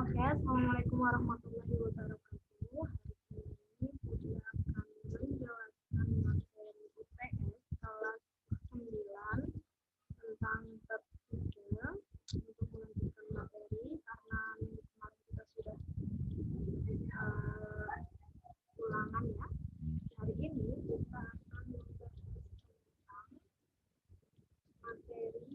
Oke, Assalamualaikum warahmatullahi wabarakatuh. Hari ini Budi akan menjelaskan materi UTS kelas 9 tentang bab 3 untuk melanjutkan materi karena minggu kemarin kita sudah ulangan ya. Hari ini kita akan membahas tentang materi dari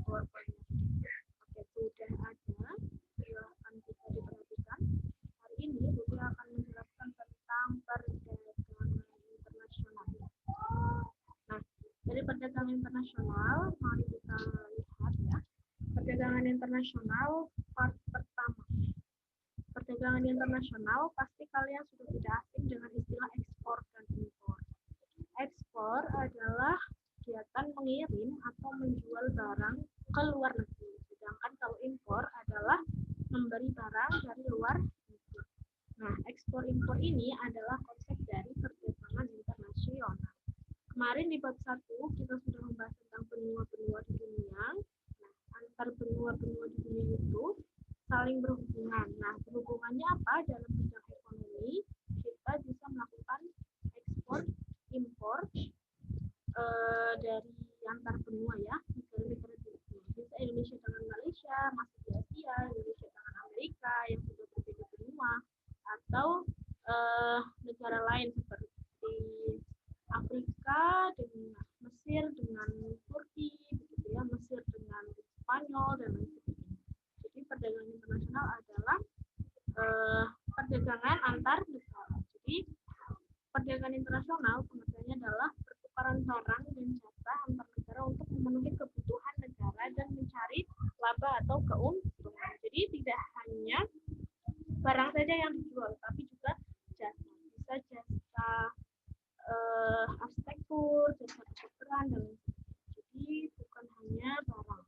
PowerPoint. Oke, sudah ada. Silahkan bisa diperhatikan. Hari ini Budi akan menjelaskan tentang perdagangan internasional. Nah, dari perdagangan internasional, mari kita lihat ya. Perdagangan internasional part pertama. Perdagangan internasional pasti kalian sudah tidak asing dengan istilah ekspor dan impor. Ekspor adalah kegiatan mengirim atau menjual barang ke luar negeri. Sedangkan kalau impor adalah memberi barang dari luar negeri. Nah, ekspor impor ini adalah konsep dari perdagangan internasional. Kemarin di bab 1 kita sudah membahas tentang benua-benua di dunia. Nah, antar benua-benua di dunia itu saling berhubungan. Nah, berhubungannya apa? Dalam bidang ekonomi, kita bisa melakukan ekspor impor dari antar benua ya, negara-negara di dunia. Bisa Indonesia dengan Malaysia, masih di Asia, Indonesia dengan Amerika yang sudah berbeda benua, atau negara lain seperti Afrika dengan Mesir dengan Turki, begitu ya, Mesir dengan Spanyol dan lain sebagainya. Jadi perdagangan internasional adalah perdagangan antar negara. Jadi perdagangan internasional pengertiannya adalah pertukaran barang dan jasa antar negara untuk memenuhi kebutuhan negara dan mencari laba atau keuntungan. Jadi tidak hanya barang saja yang dijual, tapi juga jasa. Bisa jasa arsitektur, jasa kedokteran, dan jadi bukan hanya barang.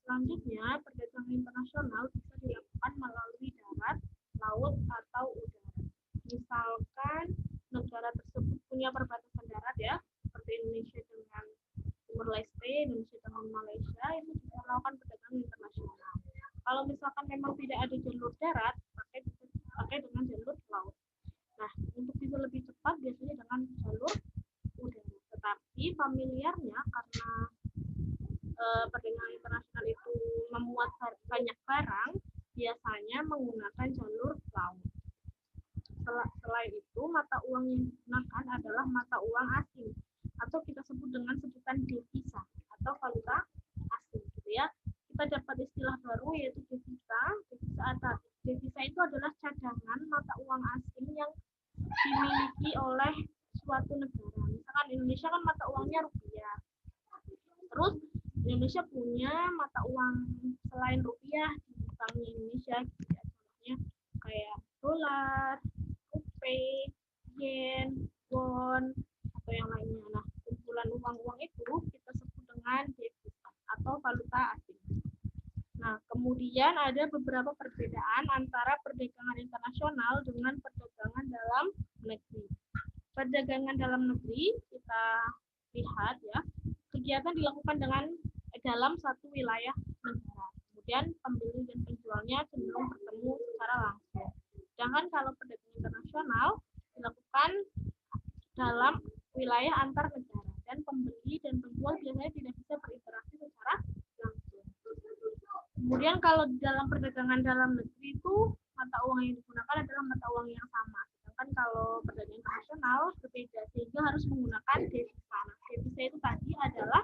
Selanjutnya, perdagangan internasional bisa dilakukan melalui darat, laut, atau udara. Misalkan negara tersebut punya perbatasan darat ya, seperti Indonesia dengan Timur Leste, Indonesia dengan Malaysia, itu bisa melakukan perdagangan internasional. Kalau misalkan memang tidak ada jalur darat, pakai dengan jalur laut. Nah, untuk bisa lebih cepat biasanya dengan jalur udara. Tetapi familiarnya karena perdagangan internasional itu memuat banyak barang, biasanya menggunakan jalur laut. Selain itu, mata uang yang digunakan adalah mata uang asing atau kita sebut dengan sebutan devisa atau valuta asing, gitu ya. Kita dapat istilah baru yaitu devisa. Devisa itu adalah cadangan mata uang asing yang dimiliki oleh suatu negara. Misalkan Indonesia kan mata uangnya rupiah. Terus Indonesia punya mata uang selain rupiah di banknya Indonesia, gitu ya. Contohnya kayak dolar, rupiah, yen, won, atau yang lainnya. Nah, kumpulan uang-uang itu kita sebut dengan devisa atau valuta asing. Nah, kemudian ada beberapa perbedaan antara perdagangan internasional dengan perdagangan dalam negeri. Perdagangan dalam negeri kita lihat ya, kegiatan dilakukan dalam satu wilayah negara. Kemudian pembeli dan penjualnya cenderung bertemu secara langsung. Sedangkan kalau perdagangan internasional dilakukan dalam wilayah antar negara dan pembeli dan penjual biasanya tidak bisa berinteraksi secara langsung. Kemudian kalau dalam perdagangan dalam negeri itu mata uang yang digunakan adalah mata uang yang sama. Sedangkan kalau perdagangan internasional berbeda sehingga harus menggunakan devisa. Nah, devisa itu tadi adalah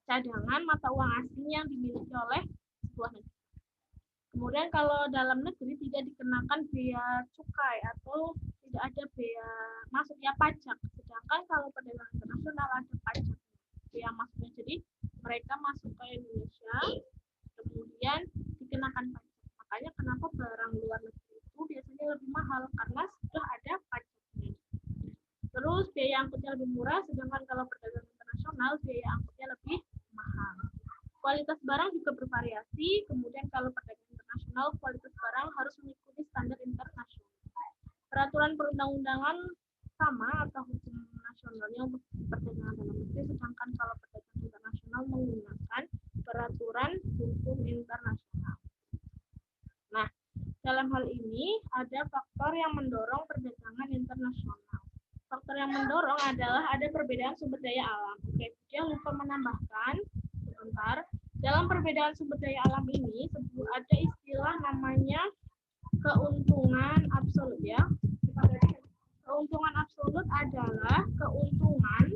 cadangan mata uang asing yang dimiliki oleh sebuah negara. Kemudian kalau dalam negeri tidak dikenakan bea cukai atau tidak ada bea masuknya pajak. Sedangkan kalau perdagangan internasional ada pajak bea masuknya. Jadi mereka masuk ke Indonesia, kemudian dikenakan pajak. Makanya kenapa barang luar negeri itu biasanya lebih mahal karena sudah ada pajaknya. Terus biaya angkutnya lebih murah, sedangkan kalau perdagangan internasional biaya angkutnya lebih mahal. Kualitas barang juga bervariasi, kemudian kalau perdagangan internasional kualitas barang harus mengikuti standar internasional. Peraturan perundang-undangan sama atau hukum nasionalnya untuk perdagangan dalam negeri, sedangkan kalau perdagangan internasional menggunakan peraturan hukum internasional. Nah, dalam hal ini ada faktor yang mendorong perdagangan internasional. Faktor yang mendorong adalah ada perbedaan sumber daya alam. Oke, dia lupa menambahkan sebentar. Dalam perbedaan sumber daya alam ini ada istilah namanya keuntungan absolut ya. Keuntungan absolut adalah keuntungan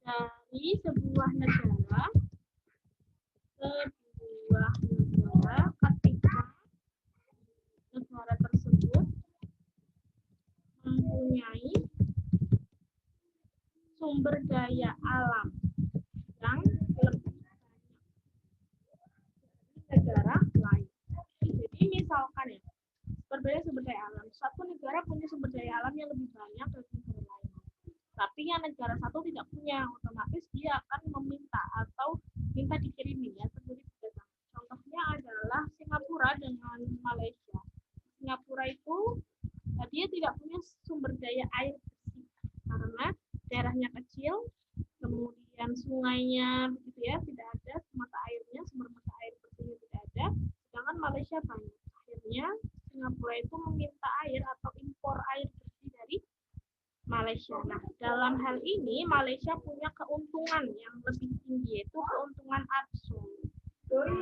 dari sebuah negara ketika negara tersebut mempunyai sumber daya alam yang lebih banyak negara lain. Jadi misalkan ya, berbeda sumber daya alam. Satu negara punya sumber daya alam yang lebih banyak dari negara lain. Tapi yang negara satu tidak punya, otomatis dia akan meminta atau minta dikirimin ya, terjadi perdagangan. Contohnya adalah Singapura dengan Malaysia. Singapura itu dia tidak punya sumber daya air bersih karena daerahnya kecil, kemudian sungainya begitu ya, tidak ada mata airnya, sumber mata air bersihnya tidak ada, sedangkan Malaysia banyak. Akhirnya Singapura itu meminta air atau impor air bersih dari Malaysia. Nah, dalam hal ini Malaysia punya keuntungan yang lebih tinggi, yaitu keuntungan absolut.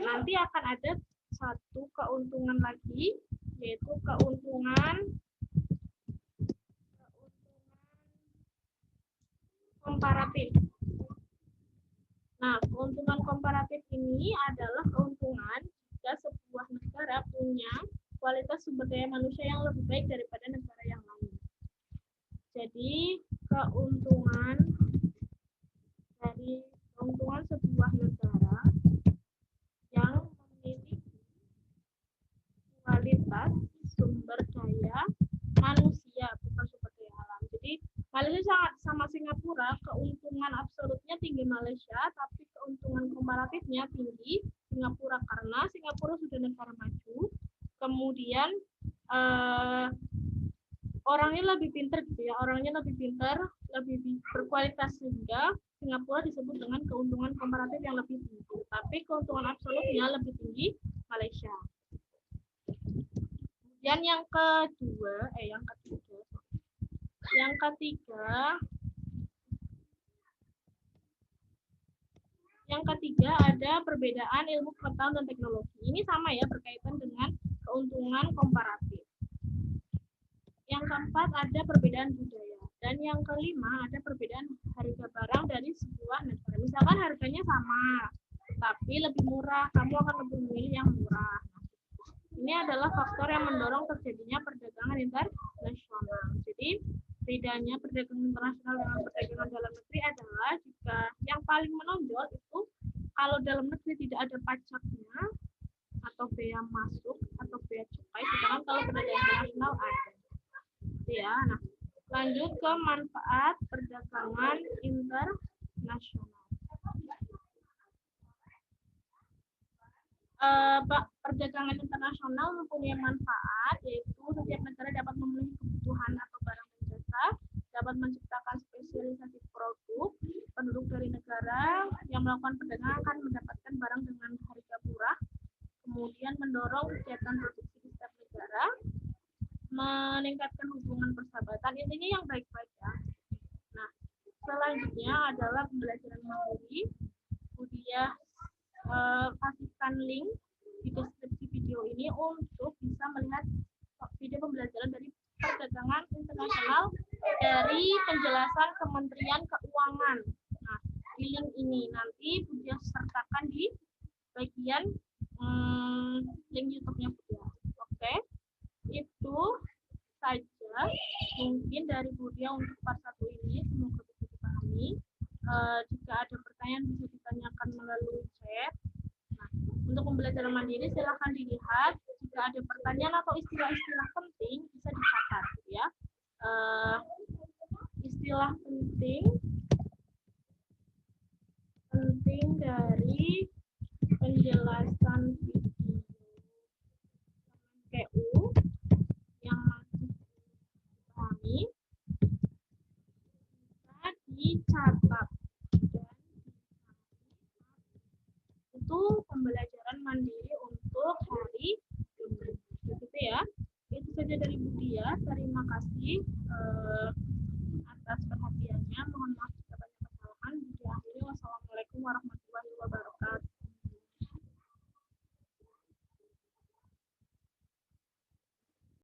Nanti akan ada satu keuntungan lagi, yaitu keuntungan komparatif. Nah, keuntungan komparatif ini adalah keuntungan jika sebuah negara punya kualitas sumber daya manusia yang lebih baik daripada negara yang lain. Jadi, keuntungan sebuah negara yang memiliki kualitas sumber daya manusia, bukan sumber daya alam. Jadi, Malaysia sama Singapura, keuntungan absolutnya tinggi Malaysia, tapi keuntungan komparatifnya tinggi Singapura karena Singapura sudah negara maju. Kemudian orangnya lebih pintar gitu ya, orangnya lebih pintar, lebih berkualitas, sehingga Singapura disebut dengan keuntungan komparatif yang lebih tinggi. Tapi keuntungan absolutnya lebih tinggi Malaysia. Kemudian yang ketiga ada perbedaan ilmu pengetahuan dan teknologi. Ini sama ya, berkaitan dengan keuntungan komparatif. Yang keempat ada perbedaan budaya. Dan yang kelima ada perbedaan harga barang dari sebuah negara. Misalkan harganya sama, tapi lebih murah, kamu akan lebih memilih yang murah. Ini adalah faktor yang mendorong terjadinya perdagangan internasional. Jadi, bedanya perdagangan internasional dengan perdagangan dalam negeri adalah jika yang paling menonjol itu kalau dalam negeri tidak ada pajaknya atau bea masuk atau bea cukai, sedangkan kalau perdagangan internasional ada. Ya, nah, lanjut ke manfaat perdagangan internasional. Perdagangan internasional mempunyai manfaat, yaitu setiap negara dapat memenuhi kebutuhan atau barang dan jasa, dapat menciptakan spesialisasi produk, penduduk dari negara yang melakukan perdagangan akan mendapatkan barang dengan harga murah, kemudian mendorong kegiatan produksi di setiap negara, meningkatkan hubungan persahabatan, intinya yang baik-baik ya. Nah, selanjutnya adalah pembelajaran mandiri. Budiah kasihkan link di deskripsi video ini untuk bisa melihat video pembelajaran dari perdagangan internasional dari penjelasan Kementerian Keuangan. Nah, di link ini nanti Budiah sertakan di bagian link YouTube-nya Budiah. Oke, itu saja mungkin dari Budiah untuk part 1 ini. Semoga bisa dipahami. Jika ada pertanyaan bisa ditanyakan melalui chat. Nah, untuk pembelajaran mandiri silahkan dilihat. Jika ada pertanyaan atau istilah-istilah penting bisa dicatat ya. Istilah penting dari penjelasan video KU yang masih dipahami. dicatat dan itu pembelajaran mandiri untuk hari ini. Begitu ya. Itu saja dari Bu Dia. Terima kasih atas perhatiannya. Mohon maaf